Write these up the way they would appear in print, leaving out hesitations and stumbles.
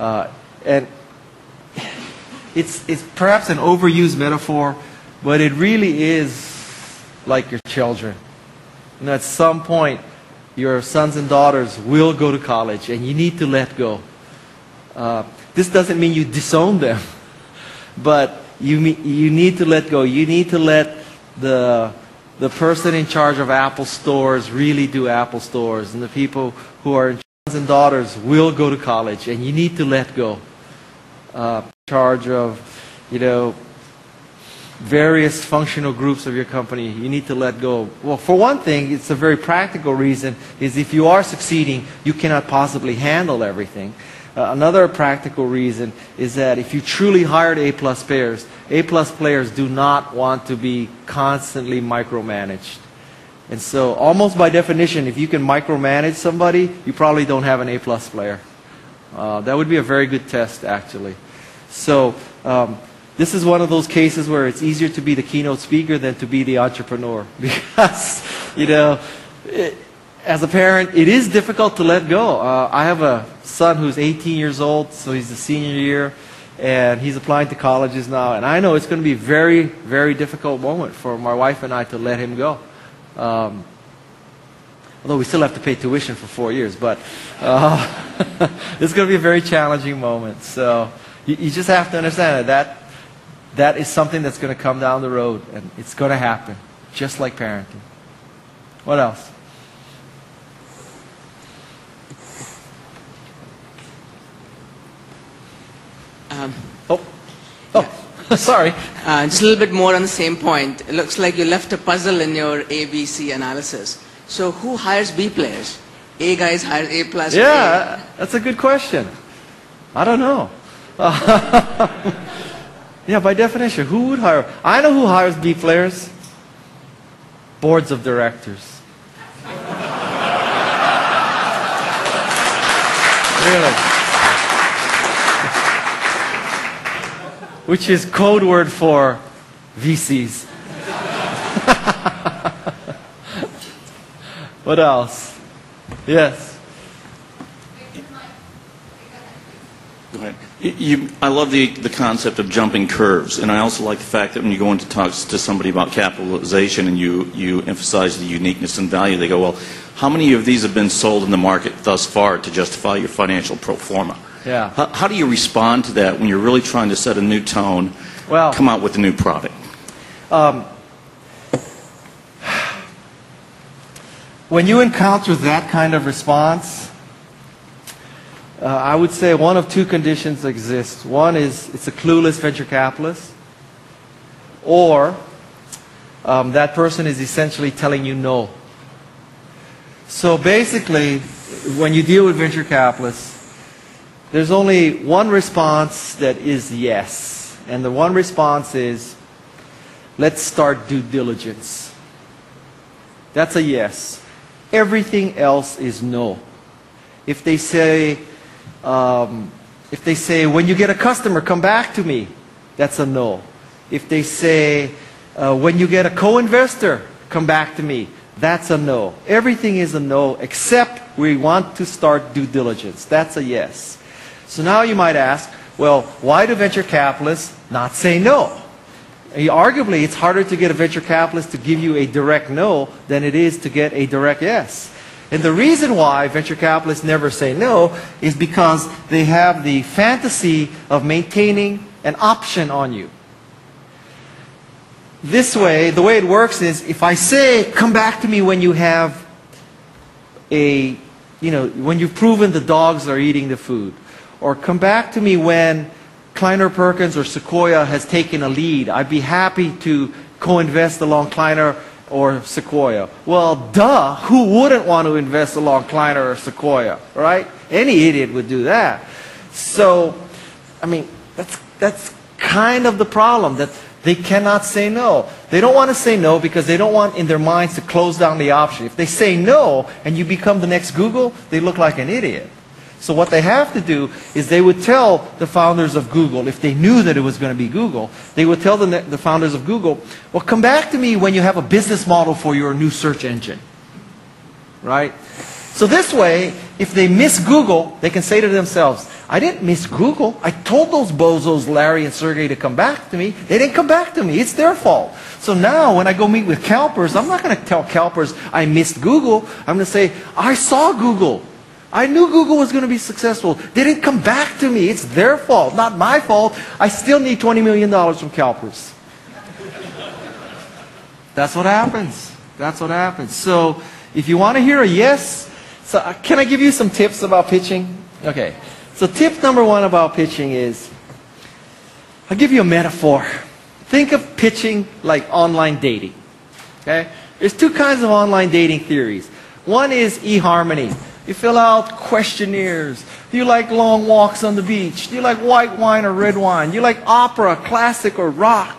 And it's perhaps an overused metaphor, but it really is like your children. And at some point, your sons and daughters will go to college, and you need to let go. This doesn't mean you disown them, but you need to let go. You need to let the person in charge of Apple stores really do Apple stores, and the people who are in sons and daughters will go to college, and you need to let go. Charge of, various functional groups of your company, you need to let go. Well, for one thing, it's a very practical reason, is if you are succeeding, you cannot possibly handle everything. Another practical reason is that if you truly hired A-plus players do not want to be constantly micromanaged. And so, almost by definition, if you can micromanage somebody, you probably don't have an A-plus player. That would be a very good test, actually. So, this is one of those cases where it's easier to be the keynote speaker than to be the entrepreneur. Because, as a parent, it is difficult to let go. I have a son who's 18 years old, so he's a senior year, and he's applying to colleges now. And I know it's going to be a very, very difficult moment for my wife and I to let him go. Although we still have to pay tuition for 4 years, but it's going to be a very challenging moment. So you just have to understand that is something that's going to come down the road, and it's going to happen, just like parenting. What else? Sorry. Just a little bit more on the same point. It looks like you left a puzzle in your ABC analysis. So who hires B players? A guys hire A plus. Yeah, that's a good question. I don't know. Yeah, by definition, who would hire? I know who hires B players. Boards of directors. Really. Which is code word for VCs. What else? Yes. Go ahead. I love the concept of jumping curves, and I also like the fact that when you go into talks to somebody about capitalization and you emphasize the uniqueness and value, they go, well, how many of these have been sold in the market thus far to justify your financial pro forma? Yeah. How do you respond to that when you're really trying to set a new tone, come out with a new product? When you encounter that kind of response, I would say one of two conditions exist. One is it's a clueless venture capitalist, or that person is essentially telling you no. So basically, when you deal with venture capitalists, there's only one response that is yes. And the one response is, let's start due diligence. That's a yes. Everything else is no. If they say, when you get a customer, come back to me, that's a no. If they say, when you get a co-investor, come back to me, that's a no. Everything is a no, except we want to start due diligence. That's a yes. So now you might ask, well, why do venture capitalists not say no? Arguably, it's harder to get a venture capitalist to give you a direct no than it is to get a direct yes. And the reason why venture capitalists never say no is because they have the fantasy of maintaining an option on you. This way, the way it works is, if I say, come back to me when you have when you've proven the dogs are eating the food, or come back to me when Kleiner Perkins or Sequoia has taken a lead, I'd be happy to co-invest along Kleiner or Sequoia. Well, duh, who wouldn't want to invest along Kleiner or Sequoia, right? Any idiot would do that. So, I mean, that's kind of the problem, that they cannot say no. They don't want to say no because they don't want in their minds to close down the option. If they say no and you become the next Google, they look like an idiot. So what they have to do is they would tell the founders of Google, if they knew that it was going to be Google, they would tell the founders of Google, well, come back to me when you have a business model for your new search engine. Right? So this way, if they miss Google, they can say to themselves, I didn't miss Google. I told those bozos, Larry and Sergey, to come back to me. They didn't come back to me. It's their fault. So now when I go meet with CalPERS, I'm not going to tell CalPERS I missed Google. I'm going to say, I saw Google. I knew Google was going to be successful. They didn't come back to me. It's their fault, not my fault. I still need $20 million from CalPERS. That's what happens. That's what happens. So if you want to hear a yes, so can I give you some tips about pitching? Okay. So tip number one about pitching is, I'll give you a metaphor. Think of pitching like online dating. Okay? There's two kinds of online dating theories. One is eHarmony. You fill out questionnaires. Do you like long walks on the beach? Do you like white wine or red wine? Do you like opera, classic, or rock?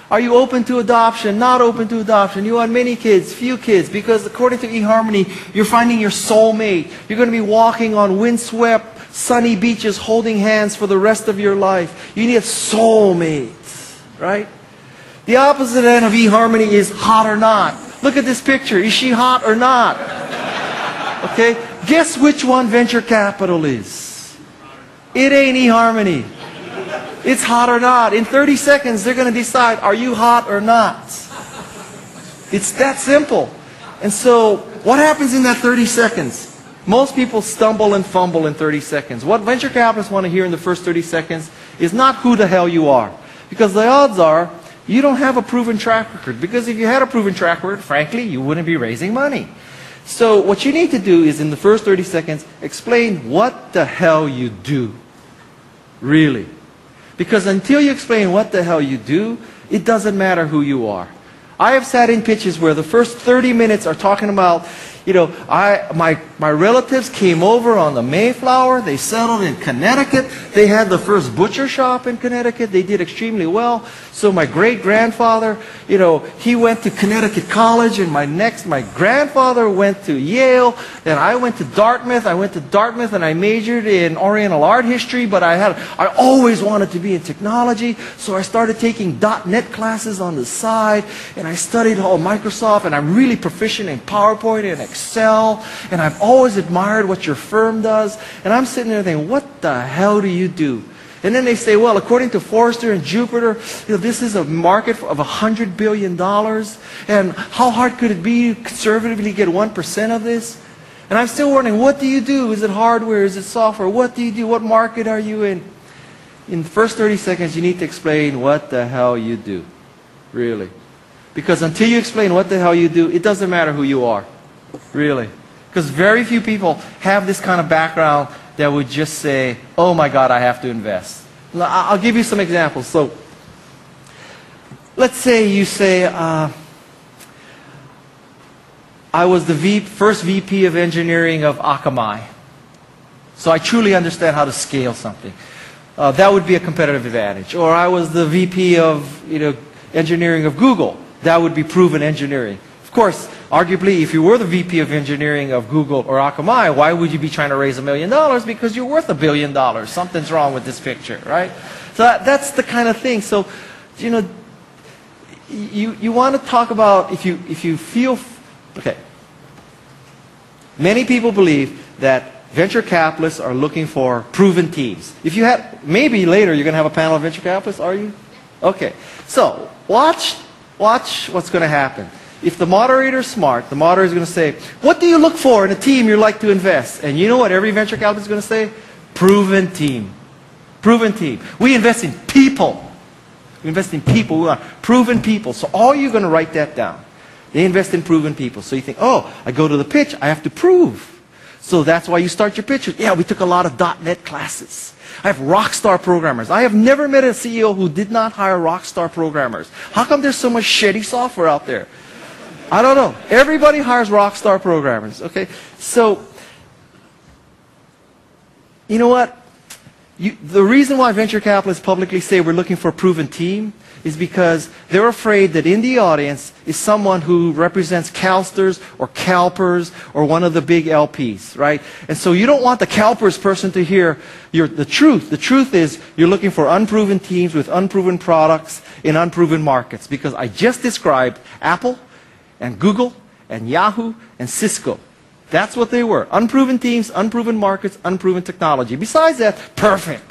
Are you open to adoption? Not open to adoption? You want many kids, few kids? Because according to eHarmony, you're finding your soulmate. You're going to be walking on windswept, sunny beaches, holding hands for the rest of your life. You need a soulmate, right? The opposite end of eHarmony is hot or not. Look at this picture. Is she hot or not? Okay? Guess which one venture capital is? It ain't eHarmony. It's hot or not. In 30 seconds, they're going to decide, are you hot or not? It's that simple. And so, what happens in that 30 seconds? Most people stumble and fumble in 30 seconds. What venture capitalists want to hear in the first 30 seconds is not who the hell you are. Because the odds are, you don't have a proven track record. Because if you had a proven track record, frankly, you wouldn't be raising money. So, what you need to do is, in the first 30 seconds, explain what the hell you do. Really. Because until you explain what the hell you do, it doesn't matter who you are. I have sat in pitches where the first 30 minutes are talking about, you know, my relatives came over on the Mayflower. They settled in Connecticut. They had the first butcher shop in Connecticut. They did extremely well. So my great-grandfather, you know, he went to Connecticut College, and my grandfather went to Yale, and I went to Dartmouth. I went to Dartmouth, and I majored in Oriental art history, but I always wanted to be in technology, so I started taking .NET classes on the side, and I studied all Microsoft, and I'm really proficient in PowerPoint and Excel, and I've always admired what your firm does. And I'm sitting there thinking, what the hell do you do? And then they say, well, according to Forrester and Jupiter, you know, this is a market of $100 billion. And how hard could it be to conservatively get 1% of this? And I'm still wondering, what do you do? Is it hardware? Is it software? What do you do? What market are you in? In the first 30 seconds, you need to explain what the hell you do. Really. Because until you explain what the hell you do, it doesn't matter who you are. Really. Because very few people have this kind of background that would just say, oh my God, I have to invest. I'll give you some examples. So, let's say you say, I was the first VP of engineering of Akamai. So I truly understand how to scale something. That would be a competitive advantage. Or I was the VP of engineering of Google. That would be proven engineering. Of course, arguably, if you were the VP of engineering of Google or Akamai, why would you be trying to raise $1 million? Because you're worth $1 billion. Something's wrong with this picture, right? So that's the kind of thing. So, you want to talk about if you feel, okay. Many people believe that venture capitalists are looking for proven teams. If you had, maybe later you're going to have a panel of venture capitalists, are you? Okay. So, watch what's going to happen. If the moderator's smart, the moderator is going to say, what do you look for in a team you'd like to invest? And you know what every venture capitalist is going to say? Proven team. Proven team. We invest in people. We invest in people. We want proven people. So all you're going to write that down. They invest in proven people. So you think, oh, I go to the pitch, I have to prove. So that's why you start your pitch with, yeah, we took a lot of .NET classes. I have rock star programmers. I have never met a CEO who did not hire rock star programmers. How come there's so much shitty software out there? I don't know. Everybody hires rock star programmers. Okay, so you know what? The reason why venture capitalists publicly say we're looking for a proven team is because they're afraid that in the audience is someone who represents CalSTRS or CalPERS or one of the big LPs, right? And so you don't want the CalPERS person to hear the truth. The truth is you're looking for unproven teams with unproven products in unproven markets, because I just described Apple and Google and Yahoo and Cisco. That's what they were. Unproven teams, unproven markets, unproven technology. Besides that, perfect.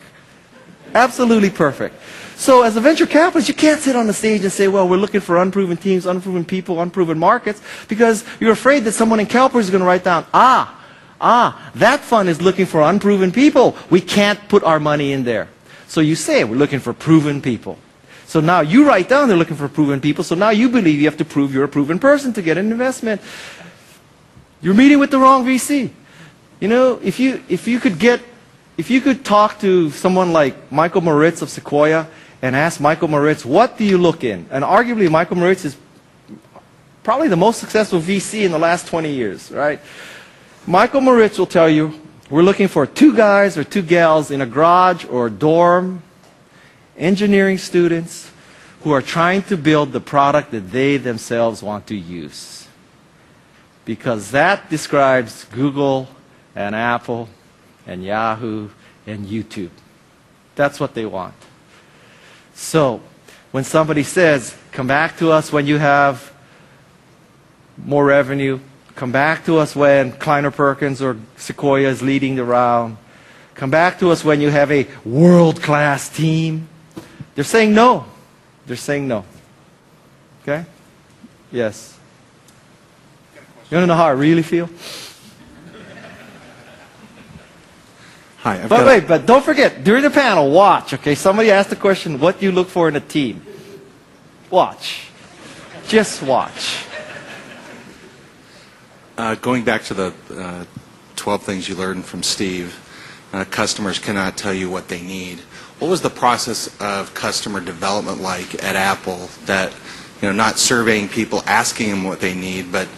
Absolutely perfect. So as a venture capitalist, you can't sit on the stage and say, well, we're looking for unproven teams, unproven people, unproven markets, because you're afraid that someone in CalPERS is going to write down, that fund is looking for unproven people. We can't put our money in there. So you say, we're looking for proven people. So now you write down they're looking for proven people, so now you believe you have to prove you're a proven person to get an investment. You're meeting with the wrong VC. You know, if you could talk to someone like Michael Moritz of Sequoia and ask Michael Moritz, what do you look in? And arguably Michael Moritz is probably the most successful VC in the last 20 years, right? Michael Moritz will tell you, we're looking for 2 guys or 2 gals in a garage or a dorm, engineering students who are trying to build the product that they themselves want to use. Because that describes Google and Apple and Yahoo and YouTube. That's what they want. So when somebody says, come back to us when you have more revenue, come back to us when Kleiner Perkins or Sequoia is leading the round, come back to us when you have a world-class team, they're saying no. They're saying no. Okay? Yes. You want to know how I really feel? Hi. But don't forget, during the panel, watch, okay? Somebody asked the question, what do you look for in a team? Watch. Just watch. Going back to the 12 things you learned from Steve, customers cannot tell you what they need. What was the process of customer development like at Apple that, not surveying people, asking them what they need, but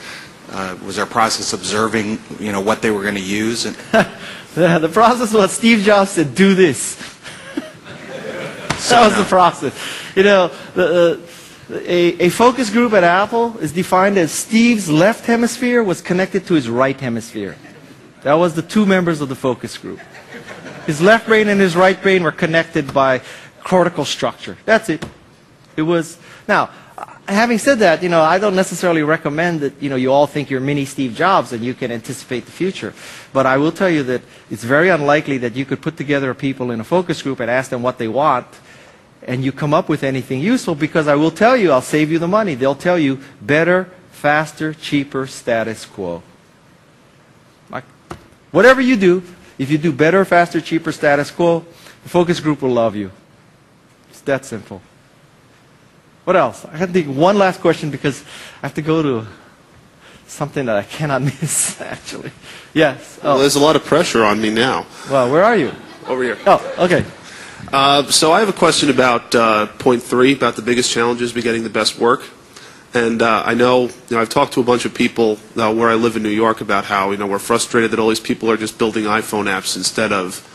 was there a process observing, what they were going to use? And the process was Steve Jobs said, do this. That was the process. A focus group at Apple is defined as Steve's left hemisphere was connected to his right hemisphere. That was the 2 members of the focus group. His left brain and his right brain were connected by cortical structure. That's it. It was. Now, having said that, I don't necessarily recommend that, you all think you're mini Steve Jobs and you can anticipate the future. But I will tell you that it's very unlikely that you could put together people in a focus group and ask them what they want and you come up with anything useful, because I will tell you, I'll save you the money. They'll tell you better, faster, cheaper, status quo. Like, whatever you do, if you do better, faster, cheaper, status quo, the focus group will love you. It's that simple. What else? I have to think one last question because I have to go to something that I cannot miss, actually. Yes. Well, there's a lot of pressure on me now. Well, where are you? Over here. Oh, okay. So I have a question about point 3, about the biggest challenges be getting the best work. And I know, I've talked to a bunch of people where I live in New York about how, we're frustrated that all these people are just building iPhone apps instead of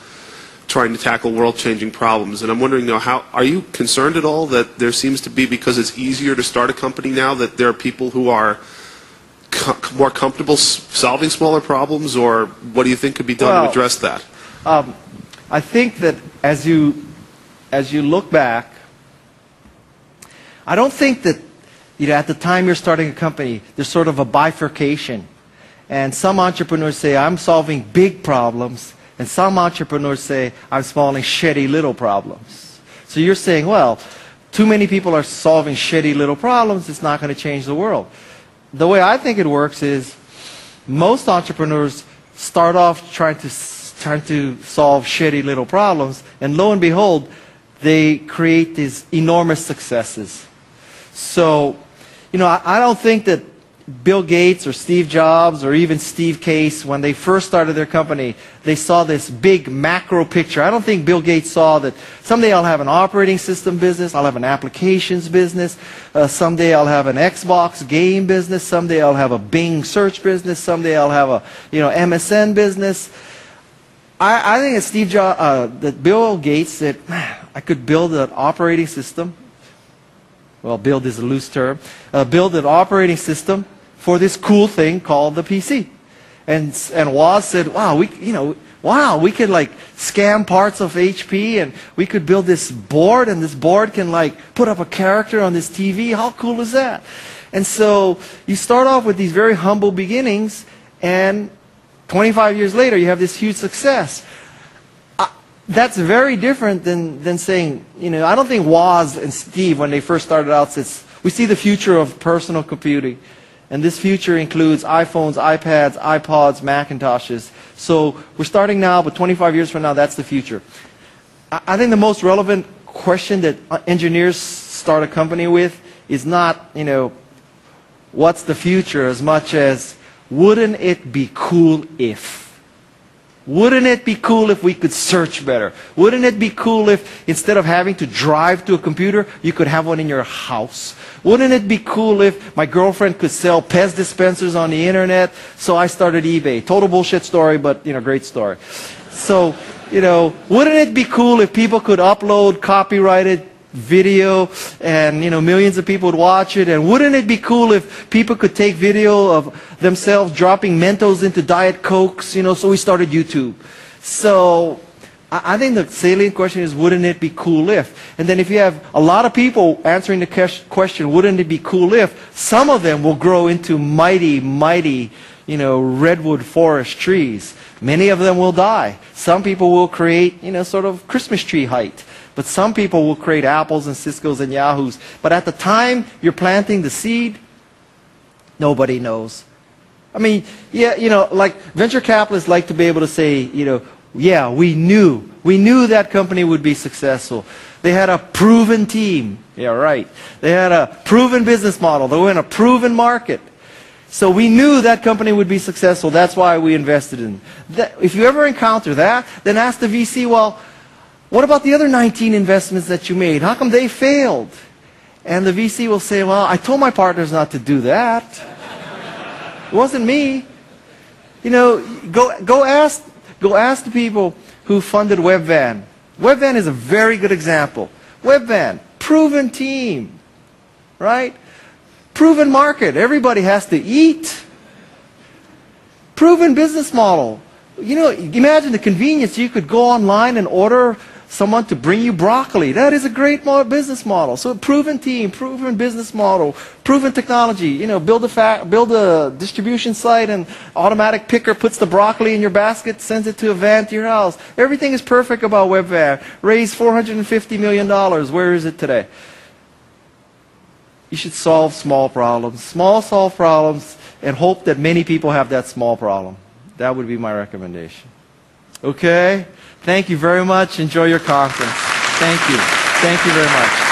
trying to tackle world-changing problems. And I'm wondering, how are you concerned at all that there seems to be, because it's easier to start a company now, that there are people who are more comfortable solving smaller problems, or what do you think could be done to address that? I think that as you look back, I don't think that at the time you're starting a company, there's sort of a bifurcation. And some entrepreneurs say, I'm solving big problems. And some entrepreneurs say, I'm solving shitty little problems. So you're saying, well, too many people are solving shitty little problems. It's not going to change the world. The way I think it works is most entrepreneurs start off trying to solve shitty little problems. And lo and behold, they create these enormous successes. So, I don't think that Bill Gates or Steve Jobs or even Steve Case, when they first started their company, they saw this big macro picture. I don't think Bill Gates saw that someday I'll have an operating system business, I'll have an applications business, someday I'll have an Xbox game business, someday I'll have a Bing search business, someday I'll have a MSN business. I think that Bill Gates said, man, I could build an operating system. Well, build is a loose term. Build an operating system for this cool thing called the PC. And Woz said, wow, we could like scan parts of HP, and we could build this board, and this board can like put up a character on this TV. How cool is that? And so you start off with these very humble beginnings, and 25 years later, you have this huge success. That's very different than saying, I don't think Woz and Steve, when they first started out, said, we see the future of personal computing. And this future includes iPhones, iPads, iPods, Macintoshes. So we're starting now, but 25 years from now, that's the future. I think the most relevant question that engineers start a company with is not, what's the future, as much as, wouldn't it be cool if? Wouldn't it be cool if we could search better? Wouldn't it be cool if instead of having to drive to a computer, you could have one in your house? Wouldn't it be cool if my girlfriend could sell Pez dispensers on the internet? So I started eBay. Total bullshit story, but great story. So, wouldn't it be cool if people could upload copyrighted video and millions of people would watch it? And wouldn't it be cool if people could take video of themselves dropping Mentos into Diet Cokes? So we started YouTube. So I think the salient question is, wouldn't it be cool if? And then if you have a lot of people answering the question, wouldn't it be cool if, some of them will grow into mighty redwood forest trees. Many of them will die. Some people will create sort of Christmas tree height. But some people will create Apples and Ciscos and Yahoos. But at the time you're planting the seed, nobody knows. I mean, like venture capitalists like to be able to say, yeah, we knew that company would be successful. They had a proven team. Yeah, right. They had a proven business model. They were in a proven market. So we knew that company would be successful. That's why we invested in that. If you ever encounter that, then ask the VC, well, what about the other 19 investments that you made? How come they failed? And the VC will say, well, I told my partners not to do that. It wasn't me. Go ask the people who funded Webvan. Webvan is a very good example. Webvan, proven team, right? Proven market. Everybody has to eat. Proven business model. Imagine the convenience. You could go online and order someone to bring you broccoli. That is a great business model. So proven team, proven business model, proven technology. Build a distribution site, and automatic picker puts the broccoli in your basket, sends it to a van to your house. Everything is perfect about Webvan. Raised $450 million. Where is it today? You should solve small problems. Solve problems, and hope that many people have that small problem. That would be my recommendation. Okay? Thank you very much. Enjoy your conference. Thank you. Thank you very much.